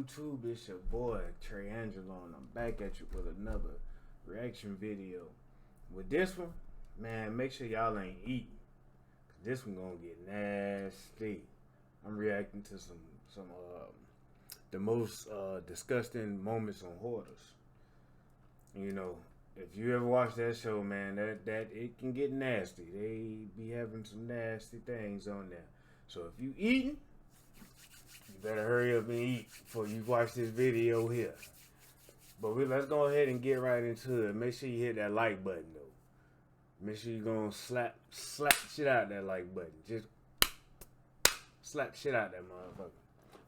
YouTube? It's your boy Trey Angelo, and I'm back at you with another reaction video. With this one, man, make sure y'all ain't eating, cause this one gonna get nasty. I'm reacting to some the most disgusting moments on Hoarders. You know, if you ever watch that show, man, that it can get nasty. They be having some nasty things on there. So if you eating, you better hurry up and eat before you watch this video here. But let's go ahead and get right into it. Make sure you hit that like button though. Make sure you're gonna slap shit out that like button. Just slap shit out that motherfucker.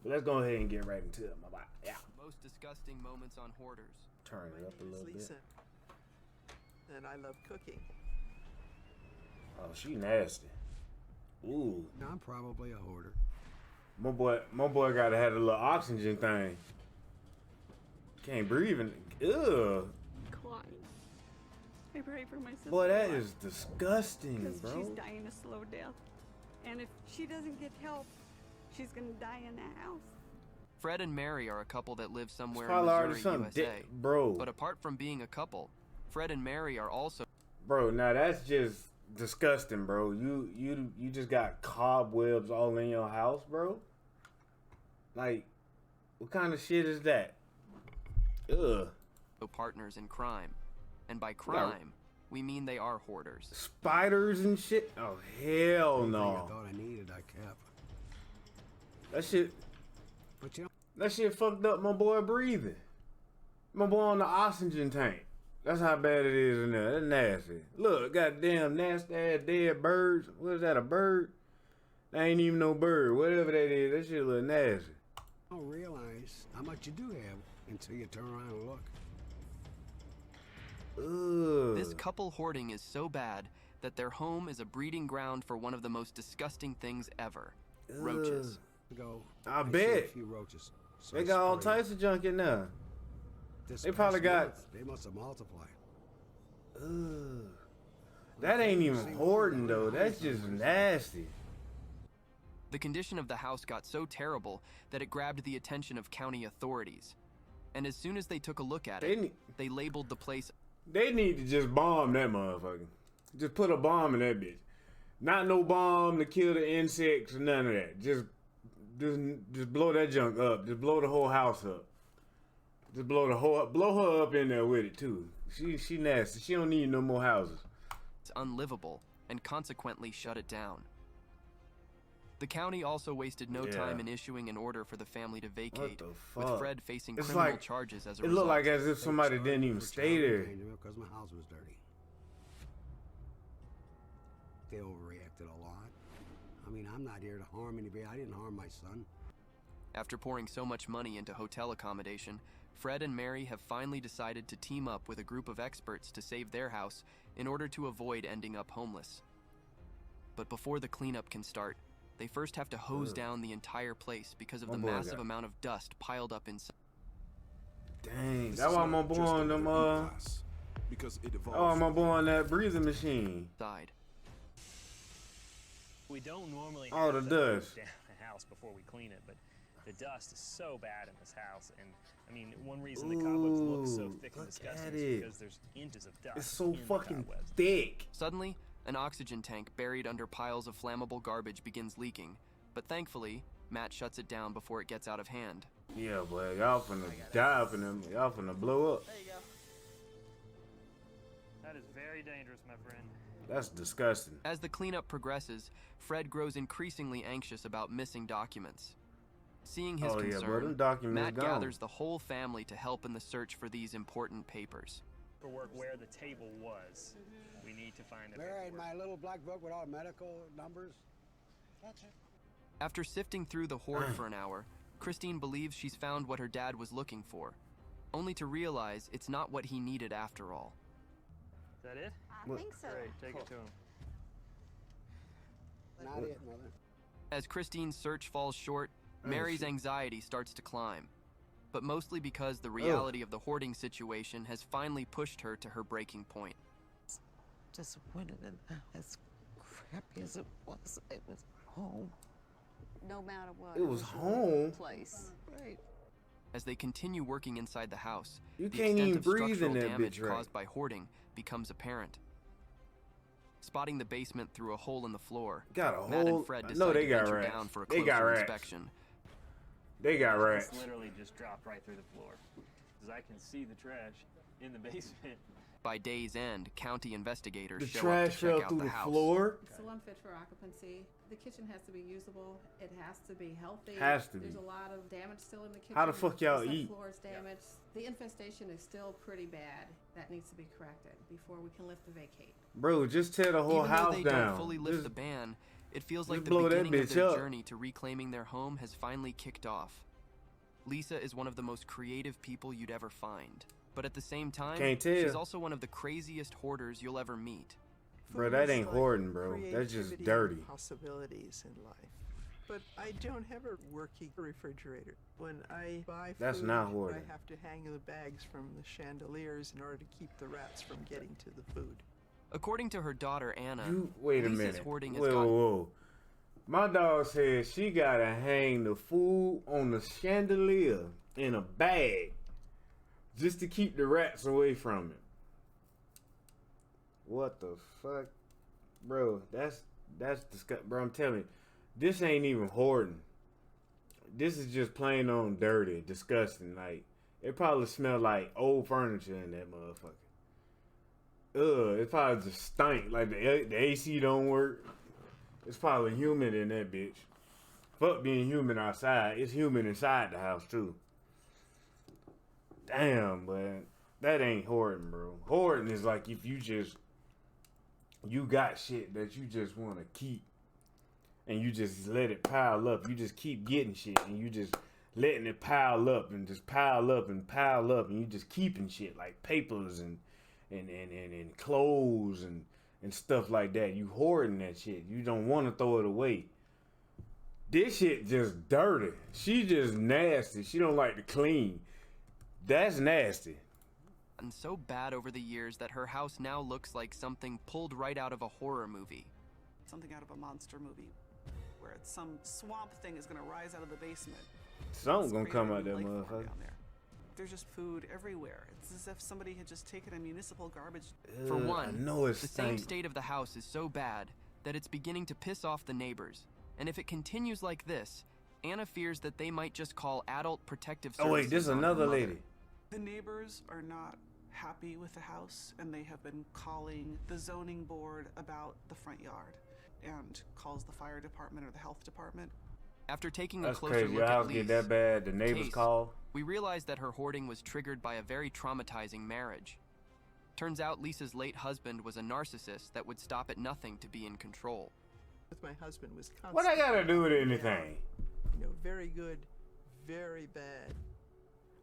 But let's go ahead and get right into it, my boy. Yeah. Most disgusting moments on Hoarders. Turn it up a little Lisa, bit. and I love cooking. Oh, she nasty. Ooh. I'm probably a hoarder. My boy gotta have a little oxygen thing. Can't breathe in. Ugh. Climb. I pray for my sister. Boy, that is disgusting, because bro. she's dying a slow death, and if she doesn't get help, she's gonna die in the house. Fred and Mary are a couple that live somewhere Probably in already Missouri, something USA. bro. But apart from being a couple, Fred and Mary are also... Bro, now that's just disgusting, bro. You just got cobwebs all in your house, bro. Like, what kind of shit is that? Ugh. partners in crime. And by crime, we mean they are hoarders. Spiders and shit? Oh, hell I no. thought I needed, I kept. That shit... But you know, That shit fucked up my boy breathing. My boy on the oxygen tank. That's how bad it is in there. That's nasty. Look, goddamn nasty ass dead birds. What is that, a bird? That ain't even no bird. Whatever that is, that shit look nasty. you don't realize how much you do have until you turn around and look. Ugh. This couple hoarding is so bad that their home is a breeding ground for one of the most disgusting things ever. Roaches. Go. I see bet. a few roaches. So They I got all sprayed. types of junk in there. This they probably past got- month, They must have multiplied. Ugh. That ain't even hoarding though. That's just nasty. The condition of the house got so terrible that it grabbed the attention of county authorities. And as soon as they took a look at it, they labeled the place... They need to just bomb that motherfucker. Just put a bomb in that bitch. Not no bomb to kill the insects or none of that. Just blow that junk up. Just blow the whole house up. Just blow her up in there with it too. She nasty. She don't need no more houses. It's unlivable, and consequently shut it down. The county also wasted no time in issuing an order for the family to vacate, What the with fuck? Fred facing It's criminal like- charges as a It result. looked like as if somebody didn't even stay there. Because my house was dirty. They overreacted a lot. I mean, I'm not here to harm anybody. I didn't harm my son. After pouring so much money into hotel accommodation, Fred and Mary have finally decided to team up with a group of experts to save their house in order to avoid ending up homeless. But before the cleanup can start, they first have to hose down the entire place because of the massive amount of dust piled up inside. Dang, that's why my boy on them because it oh, my boy on that breathing machine. We don't normally Oh, have the to hose dust. down the house before we clean it, but the dust is so bad in this house, and I mean, one reason the cobwebs look so Ooh, thick and look disgusting at is it. because there's inches of dust. It's so in the fucking cobwebs. thick. Suddenly, an oxygen tank buried under piles of flammable garbage begins leaking, but thankfully, Matt shuts it down before it gets out of hand. Yeah, boy, y'all finna die up in them. Y'all finna blow up. There you go. That is very dangerous, my friend. That's disgusting. As the cleanup progresses, Fred grows increasingly anxious about missing documents. Seeing his Oh, yeah, bro, concern, them documents Matt gone. gathers the whole family to help in the search for these important papers. Paperwork where the table was. We need to find the All right, paperwork. my little black book with all medical numbers. That's it. After sifting through the hoard for an hour, Christine believes she's found what her dad was looking for, only to realize it's not what he needed after all. Is that it? I What? think so. Great, take it to him. Not it, mother. As Christine's search falls short, Mary's anxiety starts to climb, but mostly because the reality of the hoarding situation has finally pushed her to her breaking point. Disappointed, and as crappy as it was home. No matter what. It was your home. Place. Right. As they continue working inside the house, You the can't extent even of breathe in structural that damage bitch right. caused by hoarding becomes apparent. Spotting the basement through a hole in the floor, Got a Matt hole. and Fred No, decide they to got venture rats. down for a They got closer rats. inspection. They got rats. This literally just dropped right through the floor. Because I can see the trash in the basement. By day's end, county investigators The show trash up to fell check out through the the house. floor. Still unfit for occupancy. The kitchen has to be usable. It has to be healthy. Has to be. There's a lot of damage still in the kitchen. How the fuck y'all The eat? floor is damaged. The infestation is still pretty bad. That needs to be corrected before we can lift the vacate. Bro, just tear the whole Even though house they down. don't fully lift Just- the ban, it feels just like the blow that beginning of bitch their up. journey to reclaiming their home has finally kicked off. Lisa is one of the most creative people you'd ever find. But at the same time, Can't tell. she's also one of the craziest hoarders you'll ever meet. Bro, Food that is ain't like hoarding, bro. That's just creativity dirty. and possibilities in life. But I don't have a working refrigerator. When I buy food, That's not hoarding. I have to hang the bags from the chandeliers in order to keep the rats from getting to the food. According to her daughter Anna, You wait a Lisa's minute. hoarding has Whoa, gotten whoa. My dog said she gotta hang the food on the chandelier in a bag just to keep the rats away from it. What the fuck, bro? That's disgusting, bro. I'm telling you, this ain't even hoarding. This is just plain on dirty, disgusting. Like it probably smelled like old furniture in that motherfucker. Ugh, it probably just stank. Like the AC don't work. It's probably humid in that bitch. Fuck being humid outside. It's humid inside the house too. Damn, but that ain't hoarding, bro. Hoarding is like if you got shit that you just want to keep and you just let it pile up. You just keep getting shit and you just letting it pile up and just pile up and pile up and you just keeping shit like papers and clothes and stuff like that. You hoarding that shit. You don't want to throw it away. This shit just dirty. She just nasty. She don't like to clean. That's nasty. gotten so bad over the years that her house now looks like something pulled right out of a horror movie. Something out of a monster movie, where it's some swamp thing is gonna rise out of the basement. Something's gonna Create come a out new that life form motherfucker. down there. There's just food everywhere. It's as if somebody had just taken a municipal garbage. For I one, know it's the same stank. state of the house is so bad that it's beginning to piss off the neighbors. And if it continues like this, Anna fears that they might just call adult protective services. Oh wait, this is on her another mother. lady. The neighbors are not happy with the house, and they have been calling the zoning board about the front yard, and calls the fire department or the health department. After taking a That's closer crazy. look Your at house get that bad. The neighbors case, call. we realized that her hoarding was triggered by a very traumatizing marriage. Turns out Lisa's late husband was a narcissist that would stop at nothing to be in control. With my husband was constantly. What I gotta do with anything? You know, very good, very bad.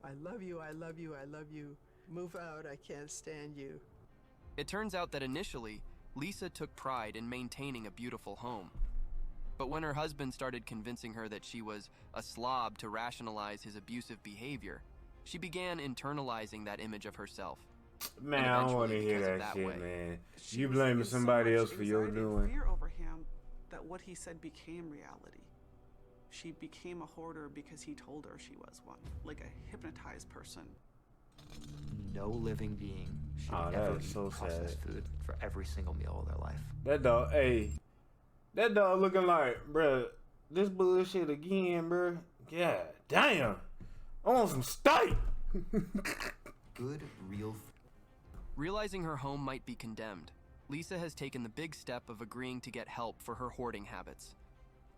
I love you, I love you, I love you. Move out, I can't stand you. It turns out that initially, Lisa took pride in maintaining a beautiful home. But when her husband started convincing her that she was a slob to rationalize his abusive behavior, she began internalizing that image of herself. Man, And I don't want to eventually, hear because of that that shit, way, man. She You was blaming in so somebody much else for your anxiety and doing. fear over him that what he said became reality. She became a hoarder because he told her she was one, like a hypnotized person. No living being should Oh, that ever is eat so processed sad. food for every single meal of their life. That dog, hey, that dog looking like, bruh, this bullshit again, bruh. God damn, I want some steak. Good, real Realizing her home might be condemned, Lisa has taken the big step of agreeing to get help for her hoarding habits.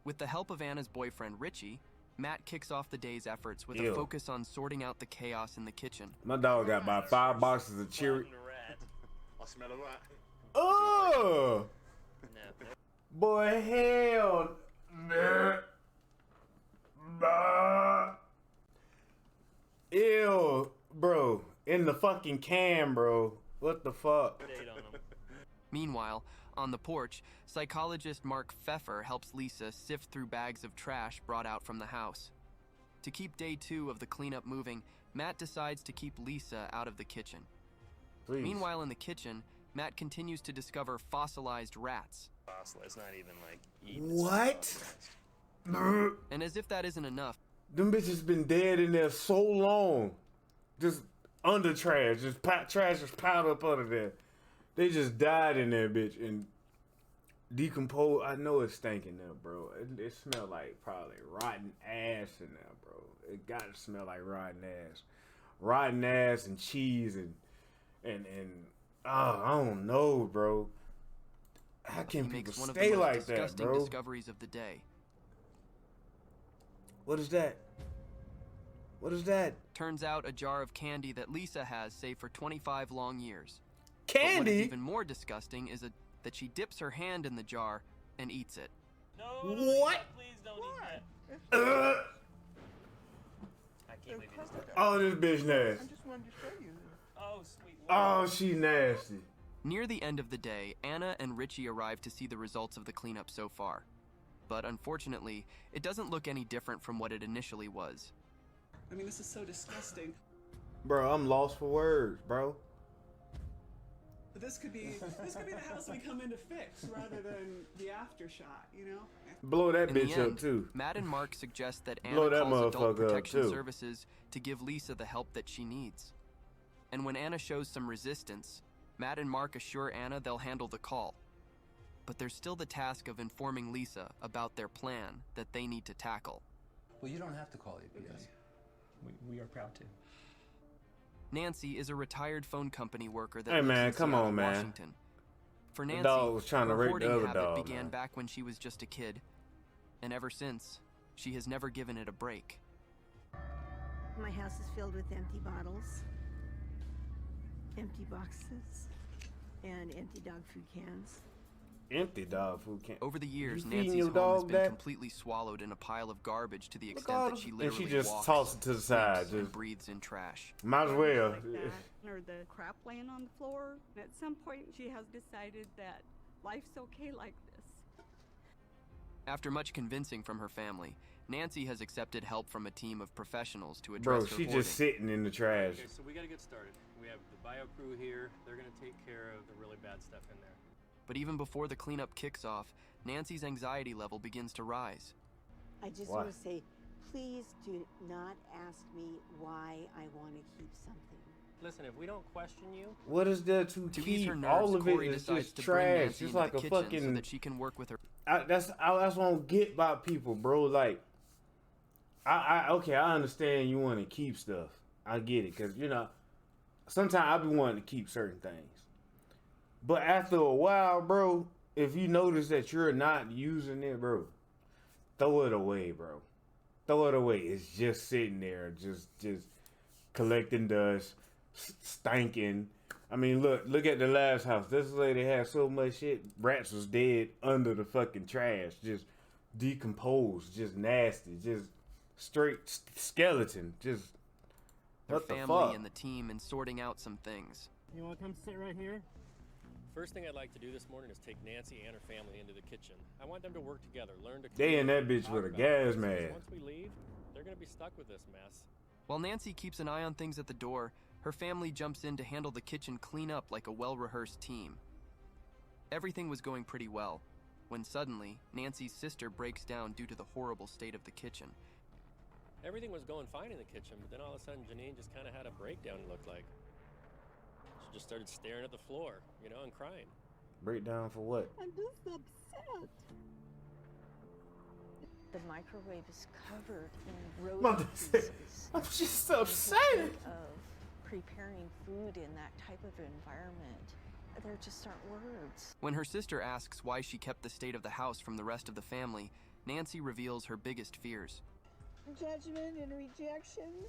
With the help of Anna's boyfriend, Richie, Matt kicks off the day's efforts with Ew. a focus on sorting out the chaos in the kitchen. My dog got about 5 boxes of Cheerios. I smell a rat. Oh, boy, hell, ew, bro, in the fucking can, bro. What the fuck? Meanwhile, on the porch, psychologist Mark Pfeffer helps Lisa sift through bags of trash brought out from the house. To keep day 2 of the cleanup moving, Matt decides to keep Lisa out of the kitchen. Please. Meanwhile, in the kitchen, Matt continues to discover fossilized rats. It's not even like eating. What? And as if that isn't enough, Them bitches been dead in there so long. Just under trash. Just trash just piled up under there. They just died in there, bitch. And decomposed. I know it's stinking there, bro. It smelled like probably rotten ass in there, bro. It gotta smell like rotten ass. Rotten ass and cheese and I don't know, bro. How can people makes one of stay the most like that, disgusting bro? discoveries of the day. What is that? What is that? Turns out a jar of candy that Lisa has saved for 25 long years. Candy? But what is even more disgusting is that she dips her hand in the jar and eats it. What? Please don't eat that. I can't believe you just did that. Oh, this bitch nasty. I just wanted to show you. Oh, sweet. Oh, she nasty. Near the end of the day, Anna and Richie arrive to see the results of the cleanup so far. But unfortunately, it doesn't look any different from what it initially was. I mean, this is so disgusting. Bro, I'm lost for words, bro. But this could be the house we come in to fix rather than the aftershot, you know? Blow that In bitch the end, up too. Matt and Mark suggest that Blow Anna that calls Adult motherfucker up, Protection too. Services to give Lisa the help that she needs. And when Anna shows some resistance, Matt and Mark assure Anna they'll handle the call. But there's still the task of informing Lisa about their plan that they need to tackle. Well, you don't have to call APS. We are proud to. Nancy is a retired phone company worker that Hey, lives man, in come Seattle, on, man. Washington. For The Nancy, dog was trying to her rape the hoarding other habit dog, began man. back when she was just a kid. And ever since, she has never given it a break. My house is filled with empty bottles, empty boxes, and empty dog food cans. Empty dog food can. Over the years, You feeding Nancy's your home has dog been that? completely swallowed in a pile of garbage to the Look extent all that the- she and literally she just walks, tossed it to the side, sleeps, and just- breathes in trash. Might as well. Like that, or the crap laying on the floor. And at some point, she has decided that life's okay like this. After much convincing from her family, Nancy has accepted help from a team of professionals to address Bro, her she hoarding. just sitting in the trash. Okay, so we gotta get started. We have the bio crew here. They're gonna take care of the really bad stuff in there. But even before the cleanup kicks off, Nancy's anxiety level begins to rise. I just Why? want to say, please do not ask me why I want to keep something. Listen, if we don't question you, What is there to To keep? ease her nerves, All of it Corey is decides just to bring trash. Nancy It's into like the a kitchen fucking. so that she can work with her. That's what I don't get about people, bro. Like, okay, I understand you want to keep stuff. I get it, cause sometimes I be wanting to keep certain things, but after a while, bro, if you notice that you're not using it, bro, throw it away, bro. Throw it away. It's just sitting there, just collecting dust, stinking. I mean, look at the last house. This lady had so much shit. Rats was dead under the fucking trash, just decomposed, just nasty, just straight skeleton. Just Their what the family fuck? and the team in sorting out some things. you wanna come sit right here? First thing I'd like to do this morning is take Nancy and her family into the kitchen. I want them to work together, learn to They clean, in that bitch talk with a about gas things, 'cause mask. Once we leave, they're gonna be stuck with this mess. While Nancy keeps an eye on things at the door, her family jumps in to handle the kitchen cleanup like a well-rehearsed team. Everything was going pretty well, when suddenly, Nancy's sister breaks down due to the horrible state of the kitchen. Everything was going fine in the kitchen, but then all of a sudden Janine just kind of had a breakdown, it looked like. She just started staring at the floor, and crying. Breakdown for what? I'm just upset. The microwave is covered in Mother rodent said- feces. I'm just And to upset. think of preparing food in that type of environment, there just aren't words. When her sister asks why she kept the state of the house from the rest of the family, Nancy reveals her biggest fears. Judgment and rejection?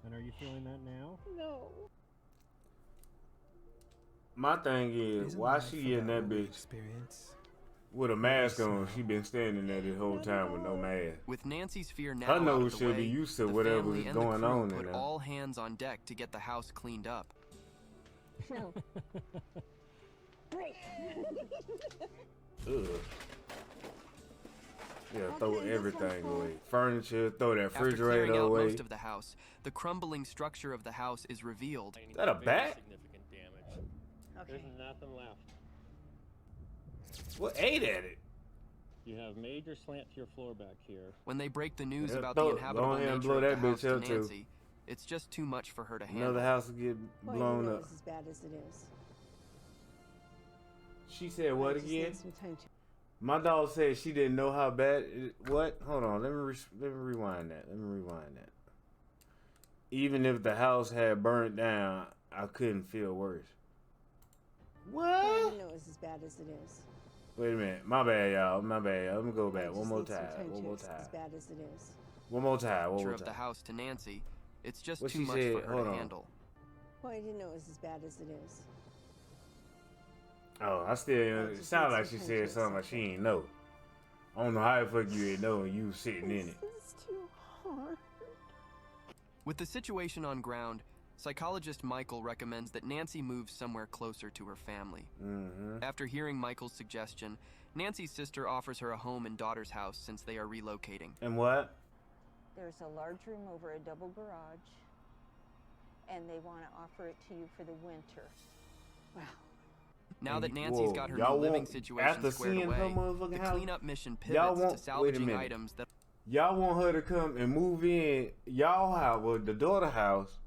And are you feeling that now? No. My thing is, why she in that bitch with a mask on? She been standing there this whole time with no mask. With Nancy's fear now Her out nose of the should way, be used to the whatever family is and the going crew on in put there. all hands on deck to get the house cleaned up. Break. Ugh. Yeah, throw Okay, this one's everything full. away. Furniture, throw that After clearing refrigerator out away. most of the house, the crumbling structure of the house is revealed. Is that a Very bat? significant damage. Okay. There's nothing left. What ate at it? You have major slant to your floor back here. When they break the news Yeah, about go the inhabitable ahead and nature blow of that the house bitch to up, too. Nancy, it's just too much for her to handle. Another house will get Well, blown you know up. it's as bad as it is. She said what I just again? need some time to. My dog said she didn't know how bad it, what? Hold on, let me rewind that. Even if the house had burnt down, I couldn't feel worse. What? Well, you know it's as bad as it is. Wait a minute. My bad, y'all. Let me go back. I One just more need some time. One to- more it's time. As bad as it is. One more time. One more Of the time. house to Nancy, it's just What too she much said, for her hold to on. handle. Well, I didn't know it was as bad as it is. Oh, I still. It just sounded need like some she time said to something like she ain't know. I don't know how the fuck you ain't know and you was sitting in it. This is too hard. With the situation on ground, psychologist Michael recommends that Nancy move somewhere closer to her family. After hearing Michael's suggestion, Nancy's sister offers her a home in daughter's house since they are relocating. And what? There's a large room over a double garage, and they want to offer it to you for the winter. Wow. Now that Nancy's got her new living situation squared away, the cleanup mission pivots to salvaging items that... Y'all want her to come and move in y'all house, well, the daughter house,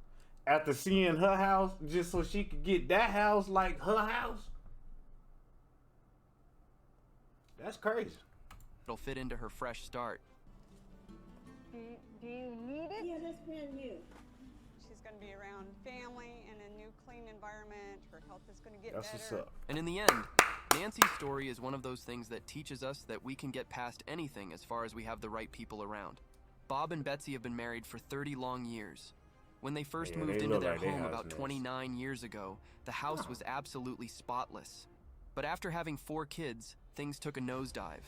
after seeing her house, just so she could get that house like her house? That's crazy. It'll fit into her fresh start. Do you need it? Yeah, that's brand new. She's going to be around family in a new clean environment. Her health is going to get That's better. what's up. And in the end, Nancy's story is one of those things that teaches us that we can get past anything as far as we have the right people around. Bob and Betsy have been married for 30 long years. When they first moved into their home about 29 years ago, the house was absolutely spotless. But after having 4 kids, things took a nosedive.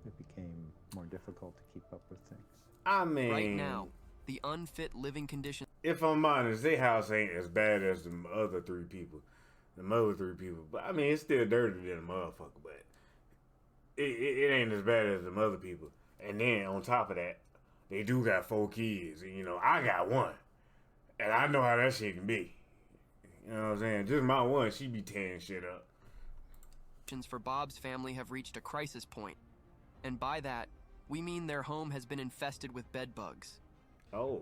It became more difficult to keep up with things. I mean, Right now, the unfit living conditions... if I'm honest, their house ain't as bad as the other 3 people. But I mean, it's still dirtier than a motherfucker, but it ain't as bad as the other people. And then on top of that, they do got 4 kids. And, you know, I got 1. And I know how that shit can be. You know what I'm saying? Just my one, she be tearing shit up. For Bob's family have reached a crisis point. And by that, we mean their home has been infested with bed bugs. Oh.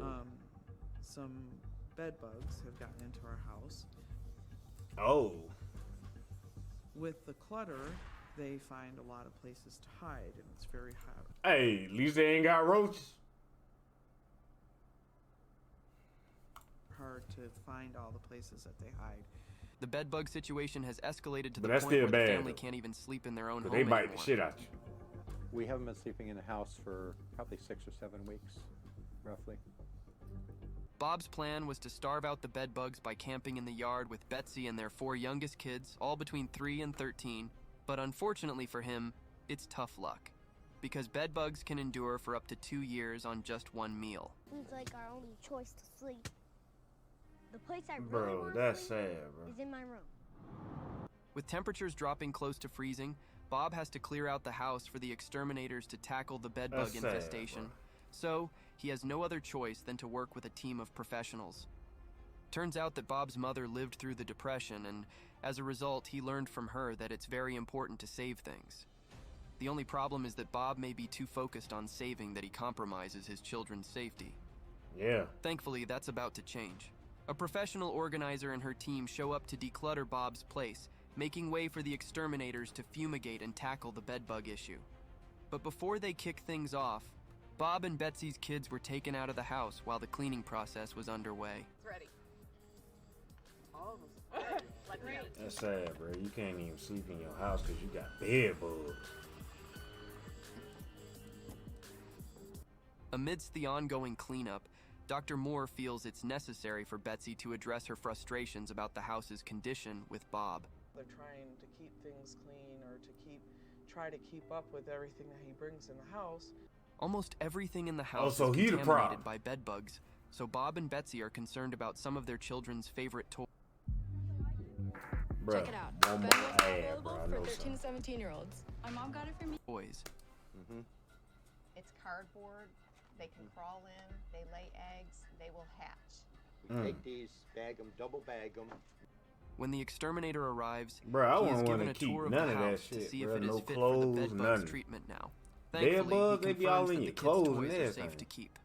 Some bed bugs have gotten into our house. Oh. With the clutter, they find a lot of places to hide, and it's very hard. Hey, at least they ain't got roaches. Hard to find all the places that they hide. The bed bug situation has escalated to But the that's point still where the bad, family though. can't even sleep in their own home They bite anymore. the shit out you. We haven't been sleeping in the house for probably 6 or 7 weeks, roughly. Bob's plan was to starve out the bed bugs by camping in the yard with Betsy and their 4 youngest kids, all between 3 and 13. But unfortunately for him, it's tough luck. Because bed bugs can endure for up to 2 years on just 1 meal. It's like our only choice to sleep. The place I really Bro, want that's to sleep sad, bro. is in my room. With temperatures dropping close to freezing, Bob has to clear out the house for the exterminators to tackle the bed bug That's sad, infestation. bro. So, he has no other choice than to work with a team of professionals. Turns out that Bob's mother lived through the Depression, and as a result, he learned from her that it's very important to save things. The only problem is that Bob may be too focused on saving that he compromises his children's safety. Yeah. Thankfully, that's about to change. A professional organizer and her team show up to declutter Bob's place, making way for the exterminators to fumigate and tackle the bedbug issue. But before they kick things off, Bob and Betsy's kids were taken out of the house while the cleaning process was underway. It's ready. All of us. Let me know. That's sad, bro. You can't even sleep in your house because you got bed bugs. Amidst the ongoing cleanup, Dr. Moore feels it's necessary for Betsy to address her frustrations about the house's condition with Bob. They're trying to keep things clean or to try to keep up with everything that he brings in the house. Almost everything in the house so is he the contaminated problem. by bed bugs, so Bob and Betsy are concerned about some of their children's favorite toys. Bro, Check it out. one Bed more bugs are ad, available bro. I for know 13 to something. 17-year-olds. My mom got it for me. Toys. It's cardboard. They can crawl in. They lay eggs. They will hatch. We take these, bag them, double bag them. When the exterminator arrives, Bro, I he is wouldn't given wanna a keep tour of none the of that house to shit, see bro. if it is No fit for the clothes, bed bugs nothing. treatment now. Bed Thankfully, bugs, he they be confirms all that in the your kids' clothes and toys are safe everything. to keep.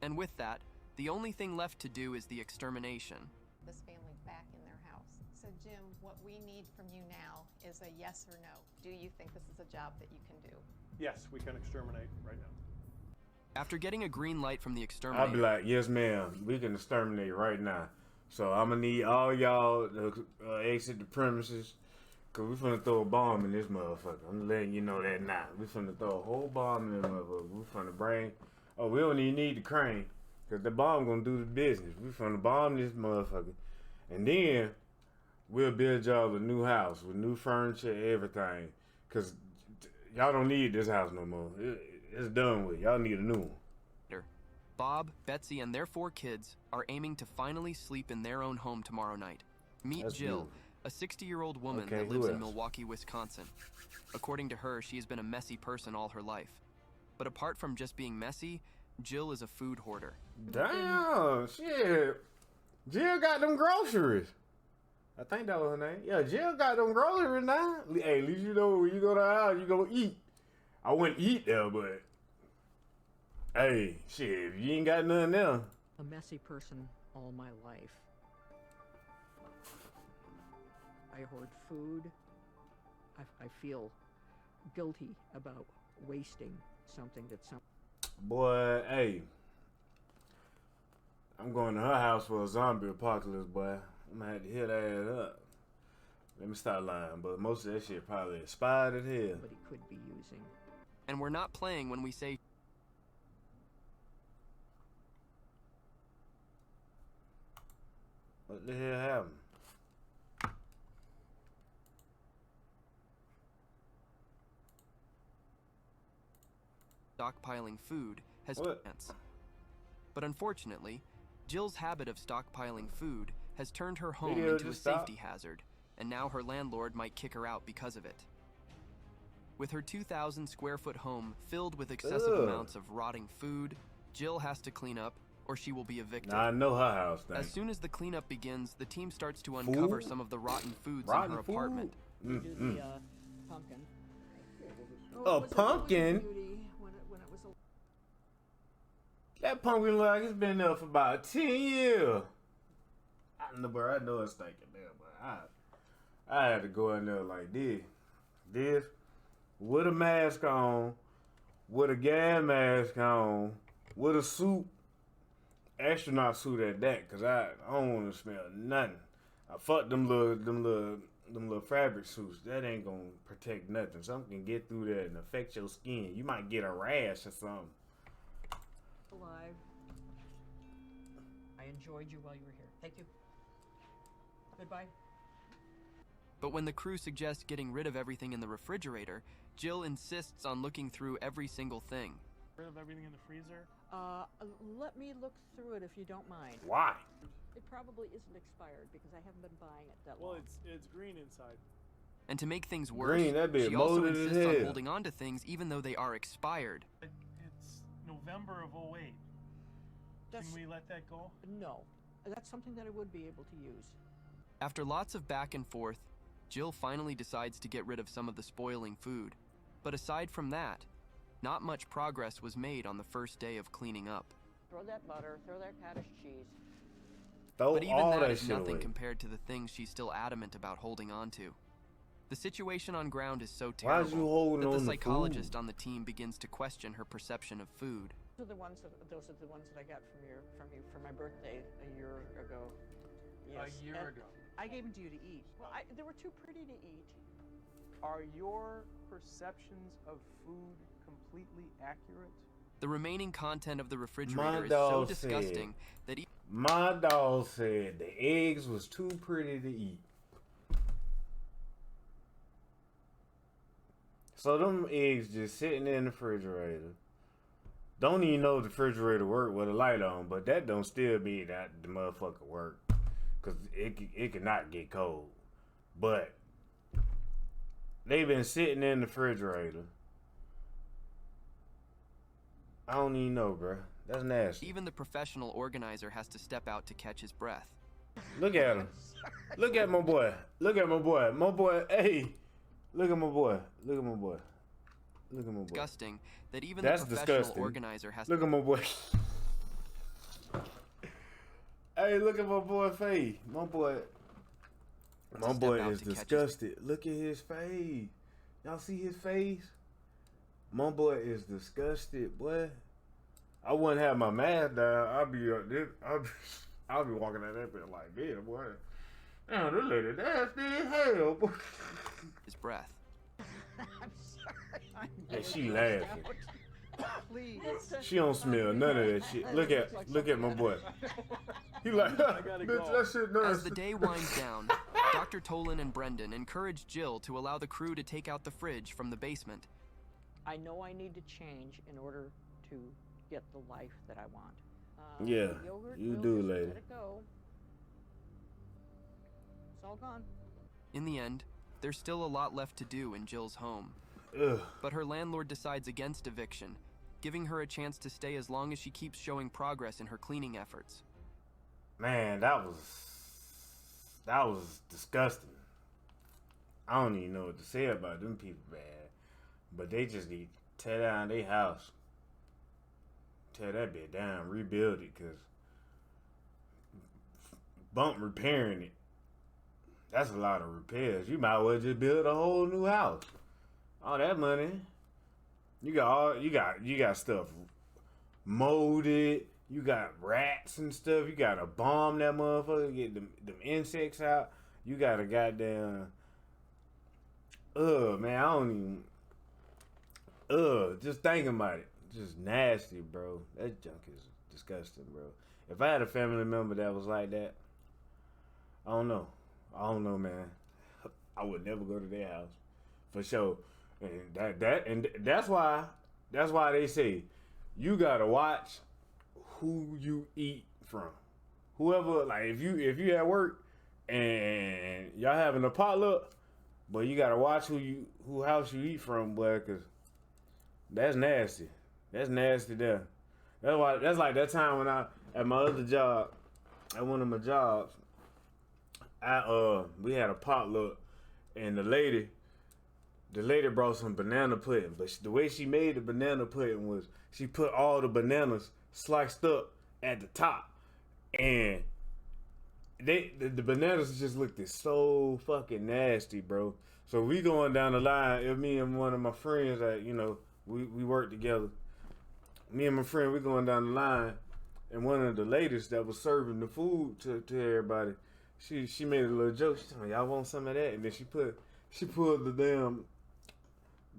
And with that, the only thing left to do is the extermination. This family back in their house. So Jim, what we need from you now is a yes or no. Do you think this is a job that you can do? Yes, we can exterminate right now. After getting a green light from the exterminator, I'll be like, yes, ma'am. We can exterminate right now. So I'm gonna need all y'all to exit the premises, cause we finna throw a bomb in this motherfucker. I'm letting you know that now. We finna throw a whole bomb in this motherfucker. We finna bring. Oh, we don't even need the crane, cause the bomb gonna do the business. We finna bomb this motherfucker, and then we'll build y'all a new house with new furniture, everything. Cause y'all don't need this house no more. It's done with. Y'all need a new one. Bob, Betsy, and their 4 kids are aiming to finally sleep in their own home tomorrow night. Meet That's Jill, beautiful. a 60-year-old woman Okay, that who lives in else? Milwaukee, Wisconsin. According to her, she has been a messy person all her life. But apart from just being messy, Jill is a food hoarder. Damn, shit. Jill got them groceries. I think that was her name. Yeah, Jill got them groceries now. Hey, at least you know when you go to the house, you go eat. I wouldn't eat there, but hey, shit, if you ain't got nothing there. A messy person all my life. I hoard food. I feel guilty about wasting something that's Boy, hey. I'm going to her house for a zombie apocalypse, boy. I'm gonna have to hit that ass up. Let me stop lying, but most of that shit probably expired as hell. somebody could be using. And we're not playing when we say What the hell happened? stockpiling food has What? chance. But unfortunately, Jill's habit of stockpiling food has turned her home Video into a just stopped. safety hazard, and now her landlord might kick her out because of it. With her 2,000 square foot home filled with excessive Ugh. amounts of rotting food, Jill has to clean up or she will be evicted. Now I know her house thing. As soon as the cleanup begins, the team starts to uncover some of the rotten foods in her apartment. Do the pumpkin. A pumpkin? That pumpkin look like it's been there for about 10 years. I know, bro. I know it's stinking there, but I had to go in there like this, with a mask on, with a gas mask on, with a suit, astronaut suit at that, cause I don't want to smell nothing. I fucked them little fabric suits. That ain't gonna protect nothing. Something can get through there and affect your skin. You might get a rash or something. Alive. I enjoyed you while you were here. Thank you. Goodbye. But when the crew suggests getting rid of everything in the refrigerator, Jill insists on looking through every single thing. Rid of everything in the freezer? Let me look through it if you don't mind. Why? It probably isn't expired because I haven't been buying it that Well, long. it's green inside. And to make things worse, Green, that bitch she also molded as insists on hell. holding on to things even though they are expired. It's November of 08. Can we let that go? No. That's something that I would be able to use. After lots of back and forth, Jill finally decides to get rid of some of the spoiling food. But aside from that, not much progress was made on the first day of cleaning up. Throw that butter, throw that cottage cheese. Throw But even all that that is shit nothing away. compared to the things she's still adamant about holding on to. The situation on ground is so Why is you terrible holding that on the to psychologist food? on the team begins to question her perception of food. Those are the ones that I got from you for my birthday a year ago. Yes. A year and ago. I gave them to you to eat. Well, they were too pretty to eat. Are your perceptions of food completely accurate? The remaining content of the My refrigerator is so dog disgusting that My dog said the eggs was too pretty to eat. So them eggs just sitting in the refrigerator. Don't even know if the refrigerator work with a light on, but that don't still mean that the motherfucker work. Cause it cannot get cold. But they've been sitting in the refrigerator. I don't even know, bruh. That's nasty. even the professional organizer has to step out to catch his breath. Look at him. Look at my boy. Look at my boy. My boy, hey. Look at my boy. Look at my boy. Look at my boy. Disgusting that even That's the professional disgusting. organizer has Look at my boy. Hey, look at my boy face. My boy is disgusted. Look at his face. Y'all see his face? My boy is disgusted, boy. I wouldn't have my mask down. I'll be walking at that bit like, yeah, boy. Damn, this lady nasty as hell, boy. his breath. I'm sorry. And she laughing. Please. She don't smell none of that shit. Look at my boy. He like, bitch, that shit nasty. As the day winds down, Dr. Tolan and Brendan encourage Jill to allow the crew to take out the fridge from the basement. I know I need to change in order to get the life that I want. Yeah, yogurt, you we'll do, just lady. Let it go. It's all gone. In the end, there's still a lot left to do in Jill's home. Ugh. But her landlord decides against eviction, giving her a chance to stay as long as she keeps showing progress in her cleaning efforts. Man, that was disgusting. I don't even know what to say about them people, man. But they just need to tear down their house. Tear that bit down, rebuild it, because bump repairing it, that's a lot of repairs. You might well just build a whole new house. All that money. You got stuff molded. You got rats and stuff. You got to bomb that motherfucker, get them insects out. You got a goddamn, man, I don't even, just thinking about it. Just nasty, bro. That junk is disgusting, bro. If I had a family member that was like that, I don't know, man. I would never go to their house, for sure. And that's why they say you gotta watch who you eat from. Whoever, like, if you at work and y'all having a potluck, but you gotta watch who house you eat from, boy, cause that's nasty. That's nasty there. That's like that time when at my other job, at one of my jobs, we had a potluck, and the lady brought some banana pudding, but the way she made the banana pudding was she put all the bananas sliced up at the top, and the bananas just looked so fucking nasty, bro. So we going down the line, it me and one of my friends that, we work together. Me and my friend, we going down the line, and one of the ladies that was serving the food to everybody, she made a little joke. She told me, y'all want some of that? And then she pulled the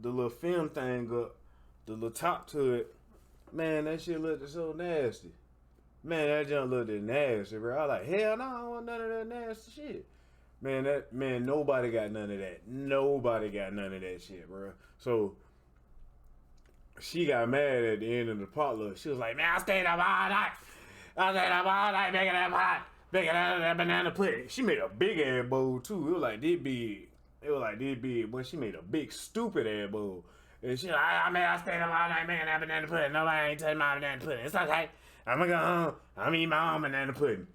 little film thing up, the little top to it. Man, that shit looked so nasty. Man, that junk looked nasty, bro. I was like, hell no, I don't want none of that nasty shit. Man, nobody got none of that. Nobody got none of that shit, bro. So she got mad at the end of the potluck. She was like, man, I stayed up all night. Making that banana pudding. She made a big ass bowl too. It was like this big. But she made a big stupid ass bowl. And she like, I stayed up all night making that banana pudding. Nobody ain't touching my banana pudding. It's okay. I'm gonna go home. I'm eating my own banana pudding.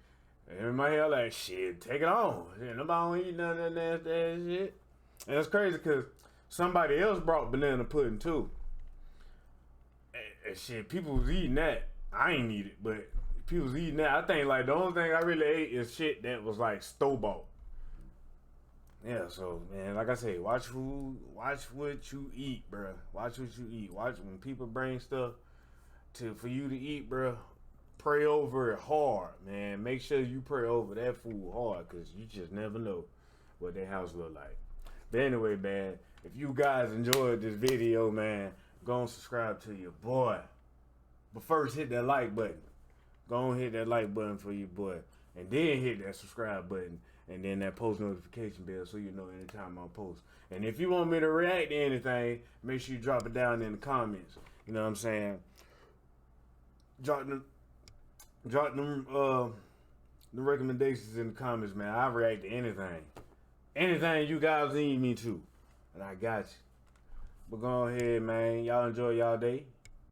And in my head, like, shit, take it on. Nobody don't eat none of that nasty ass shit. And it's crazy because somebody else brought banana pudding too. And shit, people was eating that. I ain't eat it, but people was eating that. I think like the only thing I really ate is shit that was like store-bought. Yeah, so man, like I say, watch what you eat, bro. Watch what you eat. Watch when people bring stuff for you to eat, bro. Pray over it hard, man. Make sure you pray over that food hard, cause you just never know what that house look like. But anyway, man, if you guys enjoyed this video, man, go and subscribe to your boy. But first, hit that like button. Go and hit that like button for your boy, and then hit that subscribe button, and then that post notification bell so you know anytime I post. And if you want me to react to anything, make sure you drop it down in the comments. You know what I'm saying? Drop them the recommendations in the comments, man. I react to anything. Anything you guys need me to. And I got you. But go ahead, man. Y'all enjoy y'all day.